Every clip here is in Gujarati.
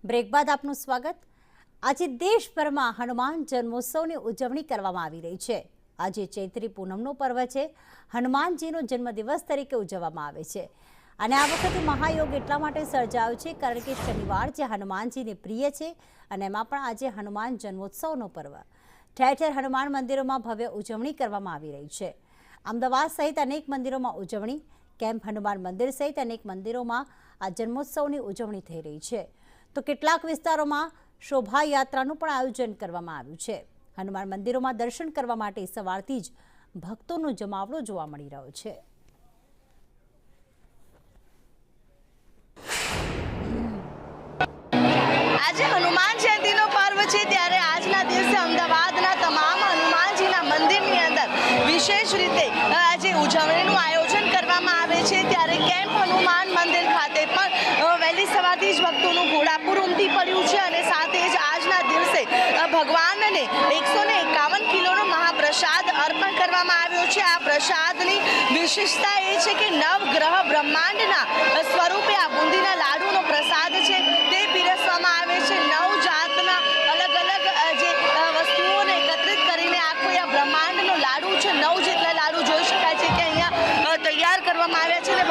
બ્રેક બાદ આપનું સ્વાગત। આજે દેશભરમાં હનુમાન જન્મોત્સવની ઉજવણી કરવામાં આવી રહી છે। આજે ચૈત્રી પૂનમનો પર્વ છે। હનુમાનજીનો જન્મદિવસ તરીકે ઉજવવામાં આવે છે અને આ વખતે મહાયોગ એટલા માટે સર્જાયો છે કારણ કે શનિવાર જે હનુમાનજીને પ્રિય છે અને એમાં પણ આજે હનુમાન જન્મોત્સવનો પર્વ। ઠેર ઠેર હનુમાન મંદિરોમાં ભવ્ય ઉજવણી કરવામાં આવી રહી છે। અમદાવાદ સહિત અનેક મંદિરોમાં ઉજવણી, કેમ્પ હનુમાન મંદિર સહિત અનેક મંદિરોમાં આ જન્મોત્સવની ઉજવણી થઈ રહી છે। તો કેટલાક વિસ્તારોમાં શોભાયાત્રાનું પણ આયોજન કરવામાં આવ્યું છે। હનુમાન મંદિરોમાં દર્શન કરવા માટે સવારથી જ ભક્તોનો જમાવડો જોવા મળી રહ્યો છે। આજે હનુમાન જયંતીનો પર્વ છે ત્યારે આજના દિવસે અમદાવાદના તમામ હનુમાનજીના મંદિરની અંદર વિશેષ રીતે આજે ઉજવણીનું આયોજન કરવામાં આવે છે। ત્યારે કેમ્પ હનુમાન મંદિર ખાતે પણ વહેલી સવારથી જ ભક્તોનું ઘોડાપુર ઉમટી પડ્યું છે અને સાથે જ આજના દિવસે ભગવાનને 151 કિલોનો મહાપ્રસાદ અર્પણ કરવામાં આવ્યો છે। આ પ્રસાદની વિશેષતા એ છે કે નવગ્રહ બ્રહ્માંડના સ્વરૂપે આ બુંદીના લાડુનો પ્રસાદ છે તે પીરસવામાં આવે છે। 9 જાતના અલગ અલગ જે વસ્તુઓને એકત્રિત કરીને આખો આ બ્રહ્માંડનો લાડુ છે, 9 જેટલા લાડુ જોઈ શકાય છે કે અહીંયા તૈયાર કરવામાં આવ્યા છે અને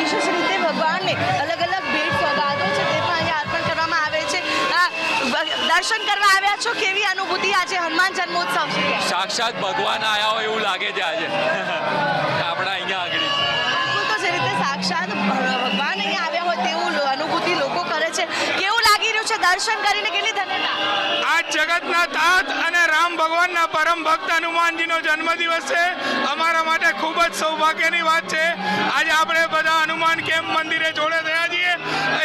વિશેષ રીતે ભગવાનને અલગ અલગ ભેટ સોગાદો છે તે પણ અહીંયા અર્પણ કરવામાં આવે છે। દર્શન કરવા આવ્યા છો, કેવી અનુભૂતિ આજે હનુમાન જન્મોત્સવ છે? સાક્ષાત ભગવાન આવ્યા હોય એવું લાગે છે આજે આપણા અહીંયા આગળ। બિલકુલ, તો જે રીતે સાક્ષાત ભગવાન અહીંયા આવ્યા હોય તેવું અનુભૂતિ લોકો કરે છે। કેવું લાગી રહ્યું છે દર્શન કરીને? કેટલી ધન્યતા! આ જગતના તાત અને રામ ભગવાનના પરમ ભક્ત હનુમાનજીનો જન્મદિવસ છે। અમારા માટે ખૂબ જ સૌભાગ્યની વાત છે। આજે આપણે બધા હનુમાન કેમ્પ મંદિરે જોડે થયા છીએ।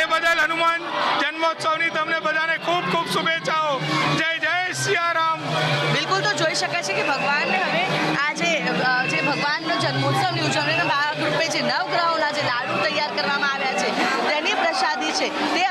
એ બદલ હનુમાન જન્મોત્સવની તમને બધાને ખૂબ ખૂબ શુભેચ્છાઓ। જય જય સિયારામ। બિલકુલ, તો જોઈ શકાય છે કે ભગવાનને હવે આજે જે ભગવાનનો જન્મોત્સવની ઉજવણીના ભાગરૂપે જે નવગ્રહોના જે લાડુ તૈયાર કરવામાં આવ્યા છે તેની પ્રસાદી છે તે